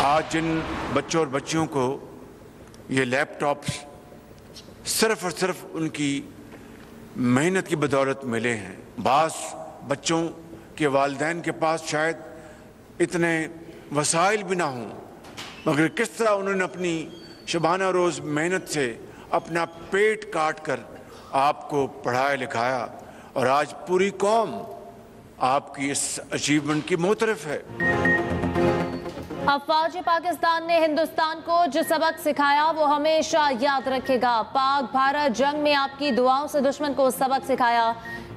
आज जिन बच्चों और बच्चियों को ये लैपटॉप्स सिर्फ और सिर्फ उनकी मेहनत की बदौलत मिले हैं। बास बच्चों के वालिदैन के पास शायद इतने वसाइल भी ना हों, मगर किस तरह उन्होंने अपनी शबाना रोज़ मेहनत से अपना पेट काट कर आपको पढ़ाया लिखाया और आज पूरी कौम आपकी इस अचीवमेंट की मोतरफ है। अफवाज पाकिस्तान ने हिंदुस्तान को जो सबक सिखाया वो हमेशा याद रखेगा। पाक भारत जंग में आपकी दुआओं से दुश्मन को सबक सिखाया।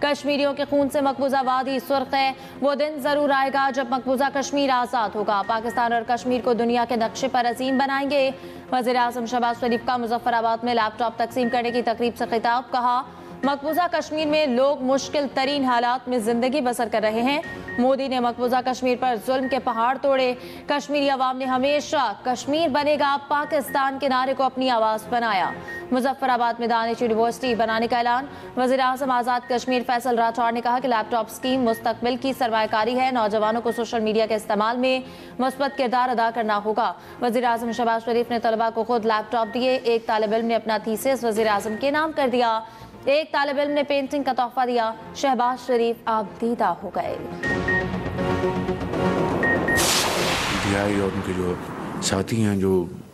कश्मीरियों के खून से मकबूजा वादी सुर्ख है। वो दिन जरूर आएगा जब मकबूजा कश्मीर आज़ाद होगा। पाकिस्तान और कश्मीर को दुनिया के नक्शे पर अजीम बनाएंगे। वज़ीर आज़म शहबाज शरीफ का मुजफ्फराबाद में लैपटॉप तकसीम करने की तकरीब से खिताब। कहा, मकबूजा कश्मीर में लोग मुश्किल तरीन हालात में जिंदगी बसर कर रहे हैं। मोदी ने मकबूजा कश्मीर पर जुल्म के पहाड़ तोड़े। कश्मीरी अवाम ने हमेशा कश्मीर बनेगा पाकिस्तान के नारे को अपनी आवाज़ बनाया। मुजफ्फराबाद में दानिश यूनिवर्सिटी बनाने का ऐलान। वज़ीर आज़म आज़ाद कश्मीर फैसल राठौर ने कहा कि लैपटॉप स्कीम मुस्तकबिल की सरमायाकारी है। नौजवानों को सोशल मीडिया के इस्तेमाल में मुस्बत किरदार अदा करना होगा। वज़ीर आज़म शहबाज शरीफ ने तलबा को खुद लैपटॉप दिए। एक तालिब इल्म ने अपना थीसिस वज़ीर आज़म के नाम कर दिया। एक तालिब इल्म ने पेंटिंग का तोहफा दिया। शहबाज शरीफ आबदीदा हो गए। और उनके जो साथी हैं जो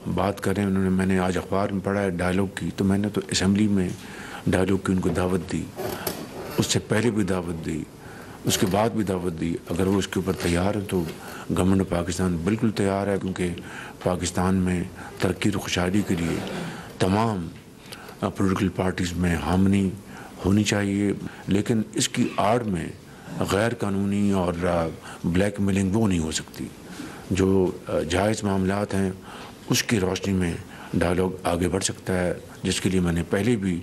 बात कर रहे हैं, उन्होंने, मैंने आज अखबार में पढ़ा है डायलॉग की, तो मैंने तो असम्बली में डायलॉग की उनको दावत दी, उससे पहले भी दावत दी, उसके बाद भी दावत दी। अगर वो उसके ऊपर तैयार है तो गवर्नमेंट ऑफ पाकिस्तान बिल्कुल तैयार है, क्योंकि पाकिस्तान में तरक्की और खुशहाली के लिए तमाम पॉलिटिकल पार्टीज़ में हामनी होनी चाहिए, लेकिन इसकी आड़ में गैर कानूनी और ब्लैक मेलिंग वो नहीं हो सकती। जो जायज़ मामलात हैं उसकी रोशनी में डायलॉग आगे बढ़ सकता है, जिसके लिए मैंने पहले भी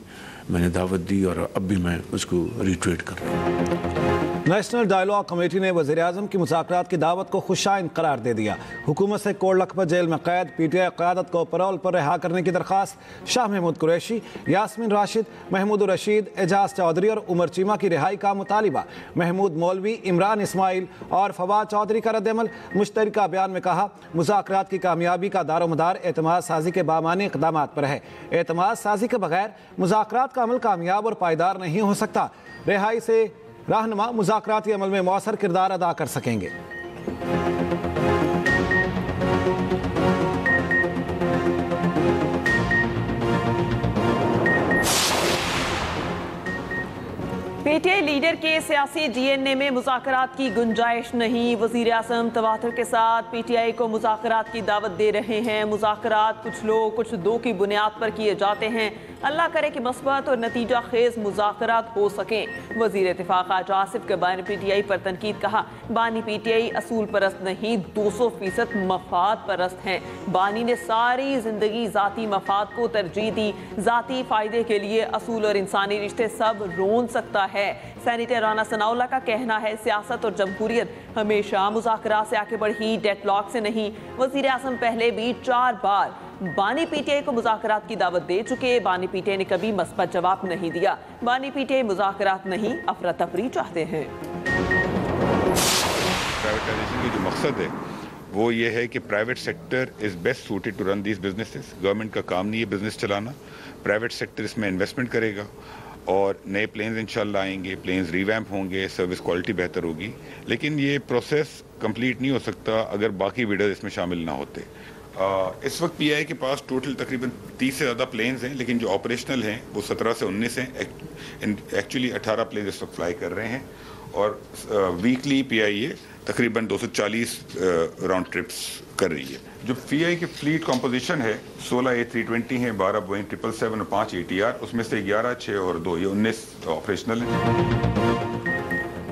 दावत दी और अब भी मैं उसको रिट्वीट कर रहा हूँ। नेशनल डायलॉग कमेटी ने वज़ीर आज़म की मुज़ाकरात की दावत को खुशाइन करार दे दिया। हुकूमत से कोटलखपत जेल में कैद PTI क़यादत को पैरोल पर रिहा करने की दरख्वास्त। शाह महमूद कुरैशी, यास्मीन राशिद, महमूद रशीद, एजाज चौधरी और उमर चीमा की रिहाई का मुतालिबा। महमूद मौलवी, इमरान इस्माइल और फवाद चौधरी का रद्दअमल। मुश्तरका बयान में कहा, मुज़ाकरात की कामयाबी का दारोमदार एतमाद साजी के बामानी इक़दाम पर है। एतमाद साजी के बगैर मुज़ाकरात का अमल कामयाब और पायदार नहीं हो सकता। रिहाई से रहनुमा मुज़ाकराती अमल में मौसर किरदार अदा कर सकेंगे। PTI लीडर के सियासी DNA में मुज़ाकरात की गुंजाइश नहीं। वज़ीर आज़म तवातुर के साथ PTI को मुज़ाकरात की दावत दे रहे हैं। मुज़ाकरात कुछ लोग कुछ दो की बुनियाद पर किए जाते हैं। अल्लाह करे कि मस्बत और नतीजा खेज मुज़ाकरात हो सकें। वज़ीर इत्तेफ़ाक़ आज आसिफ के बानी PTI पर तनकीद। कहा, बानी PTI असूल परस्त नहीं 200% मफाद परस्त हैं। बानी ने सारी ज़िंदगी ज़ाती मफाद को तरजीह दी। ज़ाती फ़ायदे के लिए असूल और इंसानी रिश्ते सब रोन सकता है। सेनेटर राना सनाउल्लाह का कहना है, सियासत और जमहूरियत हमेशा मुज़ाकरात से आगे बढ़ी, डेडलॉक से नहीं। वज़ीर आज़म पहले भी 4 बार बानी PTI को मुज़ाकरात की दावत दे चुके। बानी PTI ने कभी मस्बत जवाब नहीं दिया। बानी PTI मुज़ाकरात नहीं, अफरा तफरी चाहते हैं। प्राइवेटाइजेशन की जो मकसद है वो ये है कि private sector is best suited to run these businesses. Government का काम नहीं है बिजनेस चलाना, प्राइवेट सेक्टर इसमें इन्वेस्टमेंट करेगा और नए प्लेन्स इंशाल्लाह आएंगे, प्लेन्स रिवैम्प होंगे, सर्विस क्वालिटी बेहतर होगी। लेकिन ये प्रोसेस कंप्लीट नहीं हो सकता अगर बाकी बिडर्स इसमें शामिल ना होते। इस वक्त PI के पास टोटल तकरीबन 30 से ज़्यादा प्लेन्स हैं, लेकिन जो ऑपरेशनल हैं वो 17 से 19 हैं। एक्चुअली 18 प्लेन्स इस वक्त फ्लाई कर रहे हैं और वीकली PIA तकरीबन 240 राउंड ट्रिप्स कर रही है। जो PI की फ्लीट कॉम्पोजिशन है 16 A320 हैं, 12 बोइंग 777 और 5 ATR, उसमें से 11, 6 और 2 ये 19 ऑपरेशनल हैं।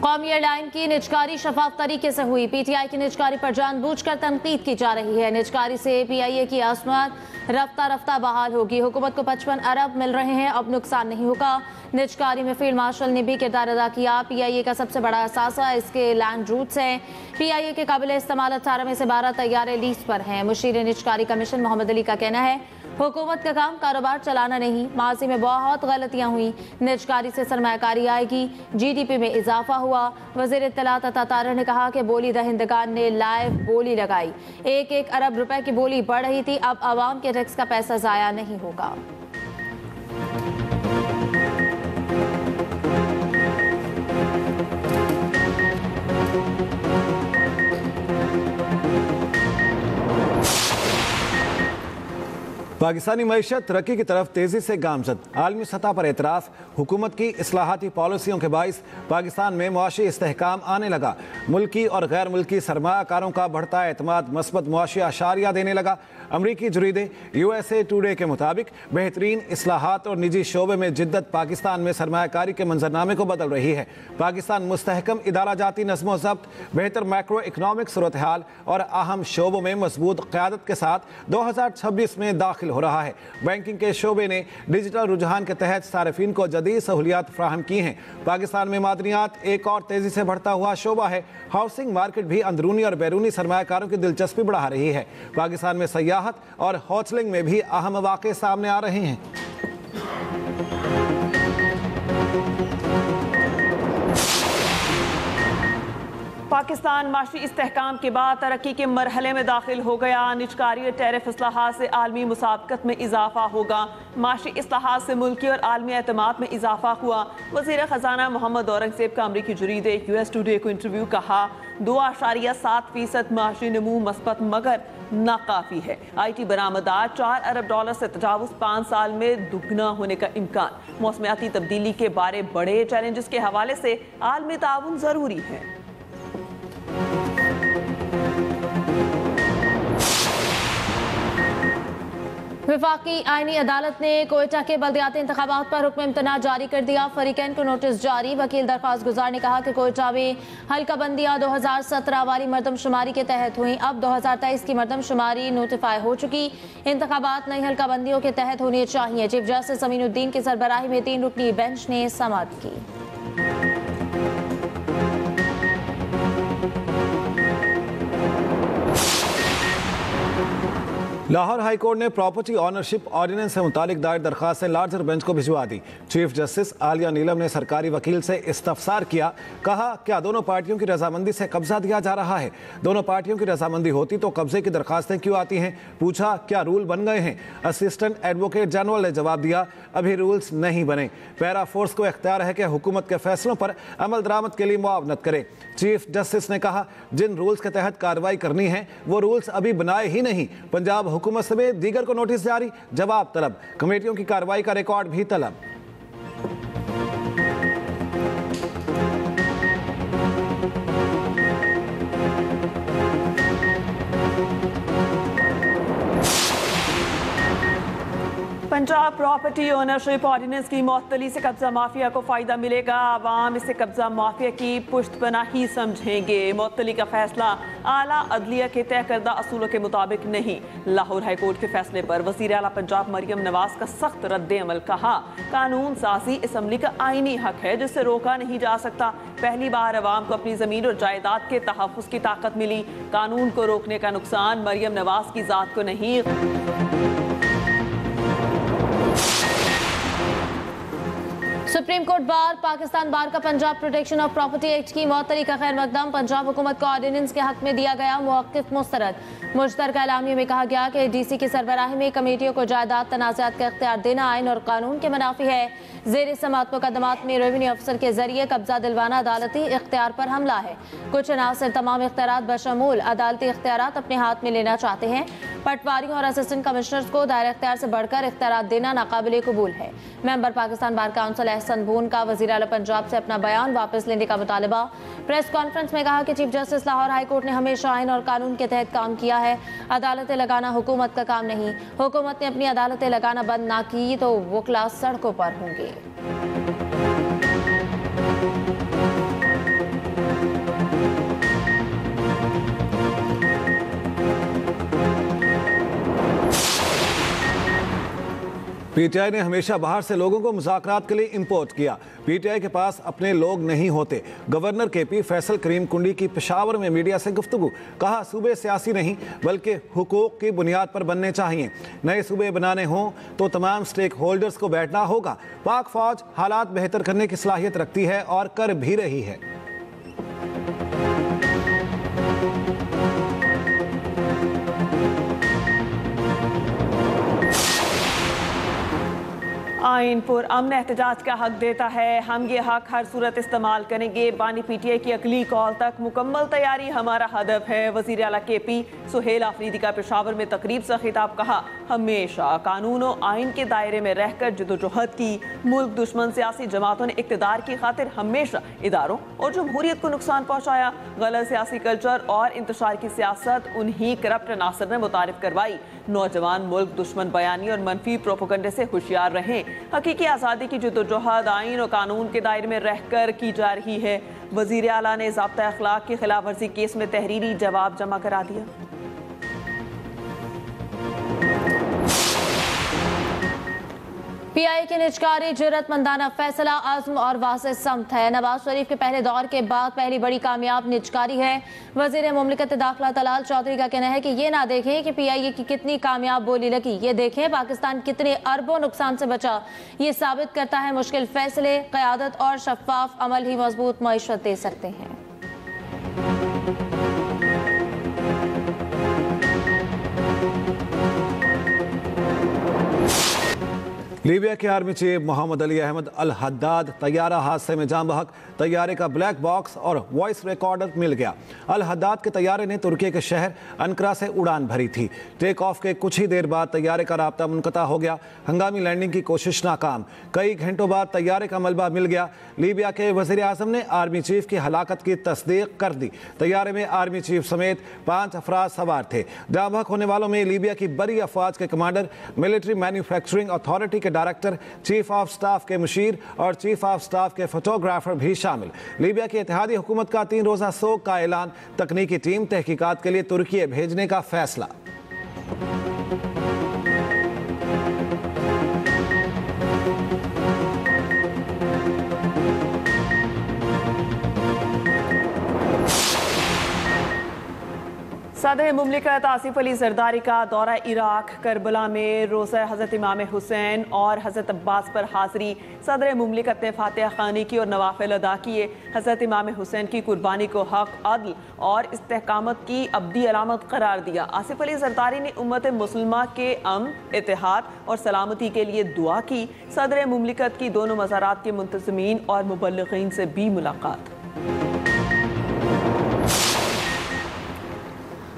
कौमी एयरलाइन की निजकारी शफाफ तरीके से हुई। PTI की निजकारी पर जानबूझकर तनकीद की जा रही है। निजकारी से PIA की आसमात रफ्ता रफ्ता बहाल होगी। हुकूमत को 55 अरब मिल रहे हैं, अब नुकसान नहीं होगा। निजकारी में फील्ड मार्शल ने भी किरदार अदा किया। PIA का सबसे बड़ा असासा इसके लैंड रूट्स हैं। PIA के काबिल इस्तेमाल 18 में से 12 तैयारे लीज पर हैं। मुशीर निजकारी कमीशन मोहम्मद अली का कहना है हुकूमत का काम कारोबार चलाना नहीं, माजी में बहुत गलतियां हुई, निजकारी से सरमायाकारी आएगी, GDP में इजाफा हुआ। वज़ीर इत्तलात अता तारर ने कहा कि बोली दहिंदगान ने लाइव बोली लगाई, 1-1 अरब रुपए की बोली बढ़ रही थी, अब आवाम के टैक्स का पैसा जाया नहीं होगा। पाकिस्तानी मईशत तरक्की की तरफ तेजी से गामजद। आलमी सतह पर एतराफ़, हुकूमत की इस्लाहाती पॉलिसियों के बाइस पाकिस्तान में मुआशी इस्तेहकाम आने लगा। मुल्की और गैर मुल्की सरमाकारों का बढ़ता एतमाद मस्बत मुआशी आशारिया देने लगा। अमरीकी जरीदे USA टुडे के मुताबिक बेहतरीन इस्लाहात और निजी शोबे में जिद्दत पाकिस्तान में सरमायाकारी के मंजरनामे को बदल रही है। पाकिस्तान मुस्तहकम इदारा जाती नज़्म ज़ब्त, बेहतर मैक्रो इकनॉमिक सूरत हाल और अहम शोबों में मजबूत क़यादत के साथ 2026 में दाखिल हो रहा है। बैंकिंग के शोबे ने डिजिटल रुझान के तहत सार्फिन को जदीद सहूलियात फ्राहम की हैं। पाकिस्तान में मादनियात एक और तेजी से बढ़ता हुआ शोबा है। हाउसिंग मार्केट भी अंदरूनी और बैरूनी सरमायाकारों की दिलचस्पी बढ़ा रही है। पाकिस्तान में सयाहत और होटलिंग में भी अहम वाक़े सामने आ रहे हैं। पाकिस्तान माशी इस्तेहकाम के बाद तरक्की के मरहले में दाखिल हो गया। निजकारी और टैरिफ इस्लाहात से आलमी मुसाबकत में इजाफा होगा। माशी इस्लाहात से मुल्की और आलमी एतमाद में इजाफा हुआ। वज़ीर ख़जाना मोहम्मद औरंगज़ेब का अमरीकी जरीदे US टुडे को इंटरव्यू, कहा 2.7% माशी नमू मस्बत मगर नाकाफ़ी है। IT बरामदात $4 अरब से तजावुज़ 5 साल में दुगना होने का इम्कान। मौसमियाती तब्दीली के बारे बड़े चैलेंजेस के हवाले से आलमी ताउन ज़रूरी है। वफाकी आईनी अदालत ने कोयटा के बल्दियाती इंतखाबात पर हुक्म इम्तना जारी कर दिया। फरीकैन को नोटिस जारी। वकील दरख्वास्त गुजार ने कहा कि कोयटा में हल्का बंदियाँ 2017 वाली मरदमशुमारी के तहत हुई, अब 2023 की मरदमशुमारी नोटिफाई हो चुकी। इंतखाबात नई हल्का बंदियों के तहत होने चाहिए। चीफ जस्टिस अमीनुद्दीन की सरबराही में 3 रुकनी बेंच ने समाअत की। लाहौर हाई कोर्ट ने प्रॉपर्टी ऑनरशिप ऑर्डिनेंस से मुतालिक दायर दरखास्तें लार्जर बेंच को भिजवा दी। चीफ जस्टिस आलिया नीलम ने सरकारी वकील से इस्तफसार किया। कहा, क्या दोनों पार्टियों की रजामंदी से कब्जा दिया जा रहा है? दोनों पार्टियों की रजामंदी होती तो कब्जे की दरखास्तें क्यों आती हैं? पूछा, क्या रूल बन गए हैं? असिस्टेंट एडवोकेट जनरल ने जवाब दिया, अभी रूल्स नहीं बने। पैरा फोर्स को इख्तियार है कि हुकूमत के फैसलों पर अमल दरामद के लिए मुआवनत करे। चीफ जस्टिस ने कहा, जिन रूल्स के तहत कार्रवाई करनी है वो रूल्स अभी बनाए ही नहीं। पंजाब हुकूमत समेत दीगर को नोटिस जारी, जवाब तलब, कमेटियों की कार्रवाई का रिकॉर्ड भी तलब। पंजाब प्रॉपर्टी ओनरशिप ऑर्डिनेंस की मअतली से कब्जा माफिया को फायदा मिलेगा। आवाम इसे कब्जा माफिया की पुश्तपनाही समझेंगे। मअतली का फैसला आला अदलिया के तय करदा असूलों के मुताबिक नहीं। लाहौर हाई कोर्ट के फैसले पर वज़ीर आला पंजाब मरियम नवाज का सख्त रद्द अमल। कहा, कानून साजी असम्बली का आईनी हक है जिससे रोका नहीं जा सकता। पहली बार अवाम को अपनी जमीन और जायदाद के तहफ़्फ़ुज़ की ताकत मिली। कानून को रोकने का नुकसान मरियम नवाज की जात को नहीं। सुप्रीम कोर्ट बार पाकिस्तान बार का Punjab protection of property act की मअतली का खैर मकदम पंजाब हुकूमत को ऑर्डिनेंस के हक में दिया गया। मौक़िफ़ मुस्तरद। मुश्तरका एलामिया में कहा गया कि DC की सरबराही में कमेटियों को जायदाद तनाज़ात का इख्तियार देना आइन और कानून के मुनाफी है। ज़ेर समाअत मुकदमात में रेवेन्यू अफसर के जरिए कब्जा दिलवाना अदालती इख्तियार पर हमला है। कुछ अनासर तमाम इख्तियारात बशमूल अदालती इख्तियारात अपने हाथ में लेना चाहते हैं। पटवारियों और असिस्टेंट कमिश्नर्स को दायरा इख्तियार से बढ़कर इख्तियारात देना नाकाबिले कबूल है। Member Pakistan bar council Ahsan Bhoon का वज़ीर आला पंजाब से अपना बयान वापस लेने का मुतालबा। प्रेस कॉन्फ्रेंस में कहा कि chief justice Lahore high court ने हमेशा आइन और कानून के तहत काम किया है। अदालतें लगाना हुकूमत का काम नहीं। हुकूमत ने अपनी अदालतें लगाना बंद ना की तो वकला सड़कों पर होंगे। पीटीआई ने हमेशा बाहर से लोगों को मुज़ाकरात के लिए इंपोर्ट किया। पीटीआई के पास अपने लोग नहीं होते। गवर्नर केपी फैसल करीम कुंडी की पेशावर में मीडिया से गुफ्तगू, कहा सूबे सियासी नहीं बल्कि हुकूक की बुनियाद पर बनने चाहिए। नए सूबे बनाने हों तो तमाम स्टेक होल्डर्स को बैठना होगा। पाक फौज हालात बेहतर करने की सलाहियत रखती है और कर भी रही है। आइन पर अमन एहतजाज का हक देता है, हम ये हक हर सूरत इस्तेमाल करेंगे। बानी पीटीआई की अगली कॉल तक मुकम्मल तैयारी हमारा हदफ है। वज़ीर आला केपी सुहेल आफरीदी का पेशावर में तकरीब से खिताब, कहा हमेशा कानून और आइन के दायरे में रहकर जदोजहद की। मुल्क दुश्मन सियासी जमातों ने इक़्तिदार की खातिर हमेशा इदारों और जमहूरियत को नुकसान पहुँचाया। गलत सियासी कल्चर और इंतशार की सियासत उन्हीं करप्ट नासर ने मुतारिफ करवाई। नौजवान मुल्क दुश्मन बयानी और मनफी प्रोपोगंडे से होशियार रहें। हकीकी आज़ादी की जदोजहद आइन और कानून के दायरे में रहकर की जा रही है। वज़ीर आला ने ज़ाब्ता अखलाक की खिलाफ वर्जी केस में तहरीरी जवाब जमा करा दिया। पीआई के निजकारी जुर्रतमंदाना फैसला आज़म और वाज़ेह समत है। नवाज शरीफ के पहले दौर के बाद पहली बड़ी कामयाब निजकारी है। वज़ीर मुमलिकत दाखिला तलाल चौधरी का कहना है कि ये ना देखें कि पीआई की कितनी कामयाब बोली लगी, ये देखें पाकिस्तान कितने अरबों नुकसान से बचा। ये साबित करता है मुश्किल फैसले, क़यादत और शफाफ अमल ही मजबूत मईशत दे सकते हैं। लीबिया के आर्मी चीफ मोहम्मद अली अहमद अल हद्दाद तैयारा हादसे में जान बहक। तैयारे का ब्लैक बॉक्स और वॉइस रिकॉर्डर मिल गया। अल हद्दाद के तैयारे ने तुर्की के शहर अनकरा से उड़ान भरी थी। टेक ऑफ के कुछ ही देर बाद तैयारे का राब्ता मुनक़ता हो गया। हंगामी लैंडिंग की कोशिश नाकाम। कई घंटों बाद तैयारे का मलबा मिल गया। लीबिया के वज़ीर आज़म ने आर्मी चीफ की हलाकत की तस्दीक कर दी। तैयारे में आर्मी चीफ समेत 5 अफराद सवार थे। जान बहक होने वालों में लीबिया की बड़ी अफवाज के कमांडर, मिलिट्री मैन्युफैक्चरिंग अथॉरिटी के डायरेक्टर, चीफ ऑफ स्टाफ के मुशीर और चीफ ऑफ स्टाफ के फोटोग्राफर भी शामिल। लीबिया की इत्तेहादी हुकूमत का 3 रोज़ा सोग का ऐलान। तकनीकी टीम तहकीकात के लिए तुर्की भेजने का फैसला। सदर मुमलिकत आसिफ अली जरदारी का दौरा इराक, करबला में रोज़ा हज़रत इमाम हुसैन और हज़रत अब्बास पर हाज़री। सदर मुमलिकत ने फातिहा ख़ानी की और नवाफिल अदा किए। हज़रत इमाम हुसैन की कुर्बानी को हक, अदल और इस्तेकामत की अब्दी अलामत करार दिया। आसिफ अली जरदारी ने उम्मत मुस्लिमा के अमन, इत्तेहाद और सलामती के लिए दुआ की। सदर मुमलिकत की दोनों मज़ारात के मुंतज़मीन और मुबल्लिगीन से भी मुलाकात।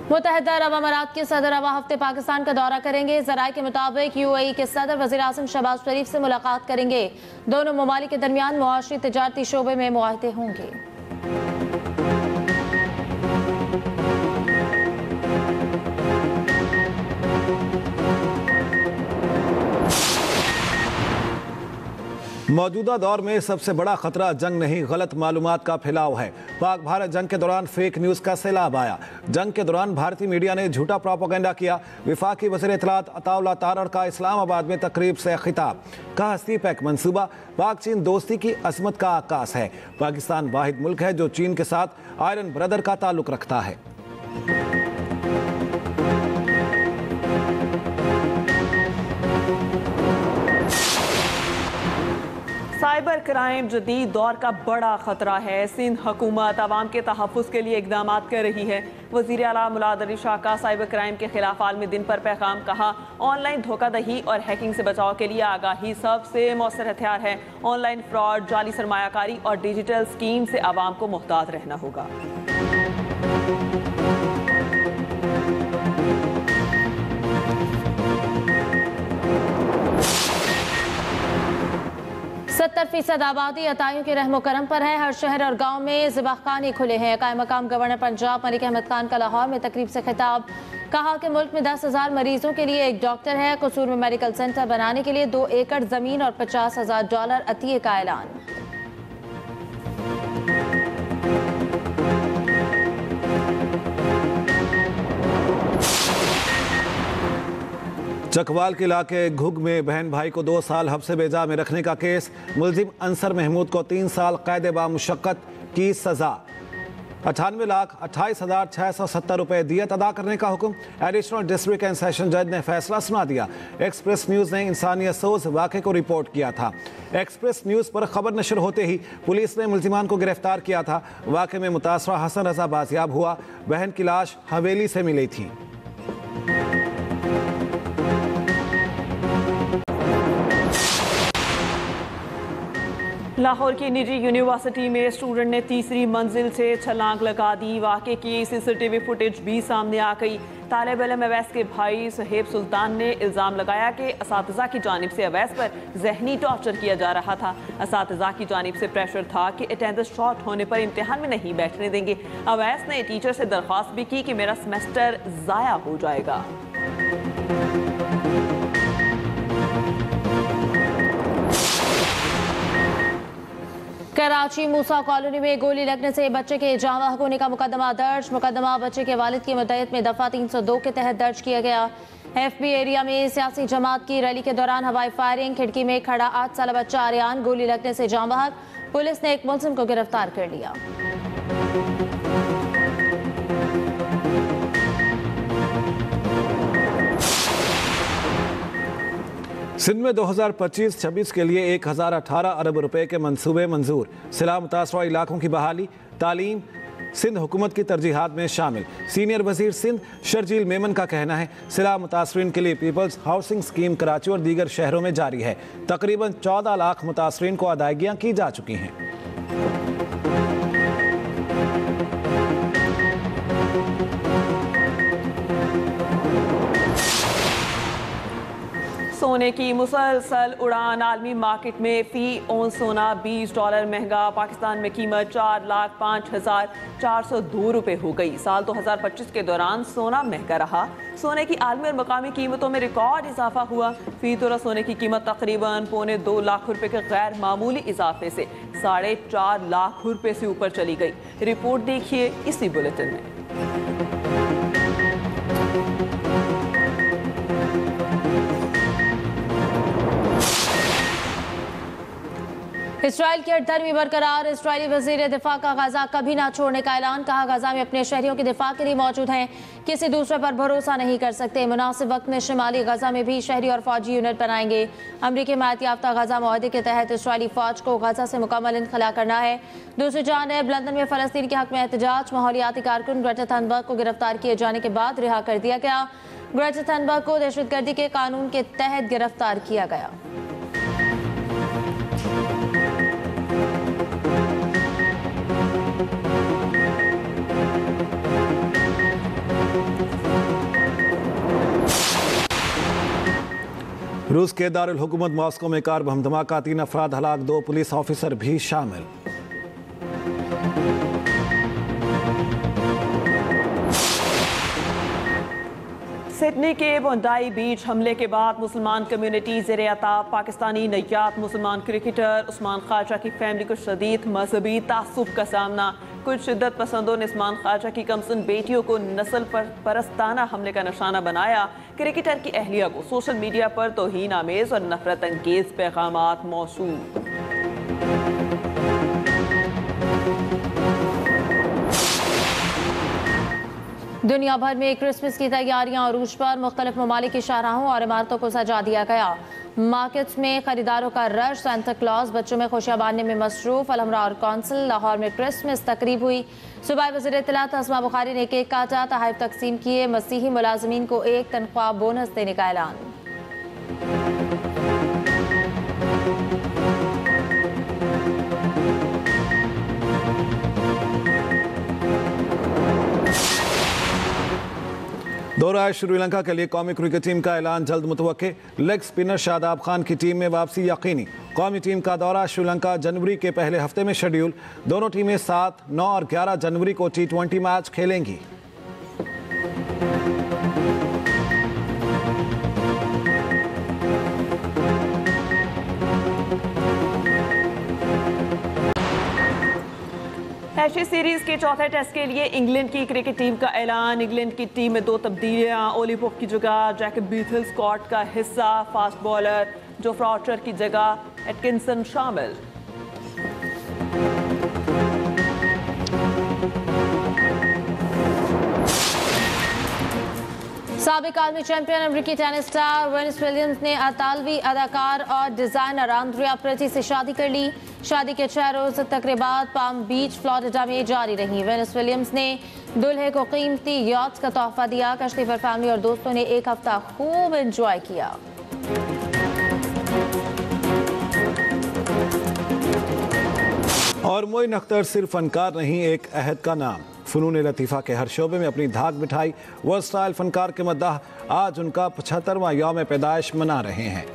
मुत्तहिदा अरब अमारात के सदर अब हफ्ते पाकिस्तान का दौरा करेंगे। ज़राए के मुताबिक यूएई के सदर वज़ीर आज़म शहबाज शरीफ से मुलाकात करेंगे। दोनों ममालिक के दरमियान मुआशरी तिजारती शोबे में मुआहदे होंगे। मौजूदा दौर में सबसे बड़ा खतरा जंग नहीं, गलत मालूमात का फैलाव है। पाक भारत जंग के दौरान फेक न्यूज़ का सैलाब आया। जंग के दौरान भारतीय मीडिया ने झूठा प्रोपेगेंडा किया। विफाकी वज़ीर इत्तलात अताउल्लाह तारड़ का इस्लामाबाद में तकरीब से खिताब, कहा सीपैक मंसूबा पाक चीन दोस्ती की अजमत का आकाश है। पाकिस्तान वाहिद मुल्क है जो चीन के साथ आयरन ब्रदर का ताल्लुक रखता है। साइबर क्राइम जदीद दौर का बड़ा खतरा है। सिंध हुकूमत आवाम के तहफ़्फ़ुज़ के लिए इक़दाम कर रही है। वज़ीर आला मुलाद अली शाह का साइबर क्राइम के खिलाफ आलमी दिन पर पैगाम, कहा ऑनलाइन धोखाधड़ी और हैकिंग से बचाव के लिए आगाही सबसे मौसर हथियार है। ऑनलाइन फ्रॉड, जाली सरमायाकारी और डिजिटल स्कीम से आवाम को मुहतात रहना होगा। 70% आबादी अताइयों के रहमो करम पर है। हर शहर और गांव में ज़िबाख़ाने खुले हैं। कायम मकाम गवर्नर पंजाब मलिक अहमद खान का लाहौर में तकरीब से खिताब, कहा कि मुल्क में 10,000 मरीजों के लिए एक डॉक्टर है। कसूर में मेडिकल सेंटर बनाने के लिए 2 एकड़ ज़मीन और $50,000 अतिये का ऐलान। चकवाल के इलाके घुग में बहन भाई को 2 साल हब्से बेजा में रखने का केस। मुलजिम अंसर महमूद को 3 साल कैद बामुशक्कत की सजा। 98,28,670 रुपए दियत अदा करने का हुक्म। एडिशनल डिस्ट्रिक्ट एंड सेशन जज ने फैसला सुना दिया। एक्सप्रेस न्यूज़ ने इंसानियत सोज वाक़े को रिपोर्ट किया था। एक्सप्रेस न्यूज़ पर खबर नशर होते ही पुलिस ने मुलजिमान को गिरफ्तार किया था। वाक़े में मुतासरा हसन रजा बाजियाब हुआ। बहन की लाश हवेली से मिली थी। लाहौर की निजी यूनिवर्सिटी में स्टूडेंट ने तीसरी मंजिल से छलांग लगा दी। वाक़े की सीसीटीवी फुटेज भी सामने आ गई। तालिब इल्म अवैस के भाई सुहेब सुल्तान ने इल्ज़ाम लगाया कि असातिज़ा की जानिब से अवैस पर जहनी टॉर्चर किया जा रहा था। असातिज़ा की जानिब से प्रेशर था कि अटेंडेंस शॉर्ट होने पर इम्तिहान में नहीं बैठने देंगे। अवैस ने टीचर से दरख्वास्त भी की कि मेरा सेमेस्टर ज़ाया हो जाएगा। कराची मूसा कॉलोनी में गोली लगने से बच्चे के जाँ होने का मुकदमा दर्ज। मुकदमा बच्चे के वालिद की मुद्दत में दफा 302 के तहत दर्ज किया गया। FB एरिया में सियासी जमात की रैली के दौरान हवाई फायरिंग। खिड़की में खड़ा 8 साल बच्चा आर्यान गोली लगने से जाँ बहक। पुलिस ने एक मुलजिम को गिरफ्तार कर लिया। सिंध में 2025-26 के लिए 1018 अरब रुपए के मंसूबे मंजूर। सिला मुतासरा इलाकों की बहाली, तालीम सिंध हुकूमत की तरजीहात में शामिल। सीनियर वजीर सिंध शर्जील मेमन का कहना है सिला मुतासरीन के लिए पीपल्स हाउसिंग स्कीम कराची और दीगर शहरों में जारी है। तकरीबन 14 लाख मुतासरीन को अदायगियाँ की जा चुकी हैं। सोने की मुसलसल उड़ान। आलमी मार्केट में फी औन सोना $20 महंगा। पाकिस्तान में कीमत 4,05,402 रुपए हो गई। साल 2025 के दौरान सोना महंगा रहा। सोने की आलमी और मकामी कीमतों में रिकॉर्ड इजाफा हुआ। फी तोला सोने की कीमत तकरीबन 2.25 लाख रुपए के गैर मामूली इजाफे से 4.5 लाख रुपए से ऊपर चली गई। रिपोर्ट देखिए इसी बुलेटिन में। इसराइल की हठधर्मी बरकरार। इसराइली वजीर दिफा का गजा कभी ना छोड़ने का ऐलान। कहा गजा में अपने शहरियों के दिफा के लिए मौजूद हैं, किसी दूसरे पर भरोसा नहीं कर सकते। मुनासिब वक्त में शिमाली गजा में भी शहरी और फौजी यूनिट बनाएंगे। अमरीकी हिमायत याफ्ता गजा मुआहदे के तहत इसराइली फौज को गजा से मुकम्मल इनखला करना है। दूसरी जानिब लंदन में फलस्तीन के हक में एहतजाज। माहौलियाती कारकुन ग्रेटा थनबर्ग को गिरफ्तार किए जाने के बाद रिहा कर दिया गया। ग्रेटा थनबर्ग को दहशतगर्दी के कानून के तहत गिरफ्तार किया गया। रूस के दारुल हुकूमत मॉस्को में कार बम धमाका, 3 अफराद हलाक, 2 पुलिस ऑफिसर भी शामिल। सिडनी के बोंडाई बीच हमले के बाद मुसलमान कम्युनिटी ज़ेरे अताब। पाकिस्तानी नैयात मुसलमान क्रिकेटर उस्मान ख्वाजा की फैमिली को शदीद मजहबी तासुब का सामना। कुछ शिद्दत पसंदों ने उस्मान ख्वाजा की कमसन बेटियों को नस्ल परस्ताना हमले का निशाना बनाया। क्रिकेटर की अहलिया को सोशल मीडिया पर तौहीन आमेज और नफरत अंगेज पैगामात मौसूल। दुनिया भर में क्रिसमस की तैयारियां अरूज पर। मुख्तलिफ ममालिक की शाहराहों और इमारतों को सजा दिया गया। मार्केट्स में खरीदारों का रश। सांता क्लॉज बच्चों में खुशियां बांटने में मसरूफ। अलहमरा और कौंसिल लाहौर में क्रिसमस तकरीब हुई। सूबाई वज़ीर इत्तलात अस्मा बुखारी ने केक काटा, तोहफ़े तकसीम किए। मसीही मुलाजमीन को 1 तनख्वाह बोनस देने का ऐलान। दौरा श्रीलंका के लिए कौमी क्रिकेट टीम का ऐलान जल्द मुतवक्के। लेग स्पिनर शादाब खान की टीम में वापसी यकीनी। कौमी टीम का दौरा श्रीलंका जनवरी के पहले हफ्ते में शेड्यूल। दोनों टीमें 7, 9 और 11 जनवरी को T20 मैच खेलेंगी। एशेज सीरीज के चौथे टेस्ट के लिए इंग्लैंड की क्रिकेट टीम का ऐलान। इंग्लैंड की टीम में 2 तब्दीलियां, ओली पोप की जगह जैकब बीथल स्क्वाड का हिस्सा, फास्ट बॉलर जोफ्रा आर्चर की जगह एटकिंसन शामिल। साबिक आलमी चैंपियन अमेरिकी टेनिस स्टार वेनिस विलियम्स ने अतालवी अदाकार और डिजाइनर आंद्रिया प्रेटी से शादी कर ली। शादी के 6 रोज तकरीबात पाम बीच फ्लोरिडा में जारी रही। वेनिस विलियम्स ने दूल्हे को कीमती यॉट का तोहफा दिया। कश्ती पर फैमिली और दोस्तों ने एक हफ्ता खूब एंजॉय किया। और मोइन अख्तर सिर्फ फनकार नहीं, एक अहद का नाम। फ़नून लतीफ़ा के हर शोबे में अपनी धाक बिठाई वर्सटाइल फनकार के मद्दाह आज उनका 75वां यौम पैदाइश मना रहे हैं।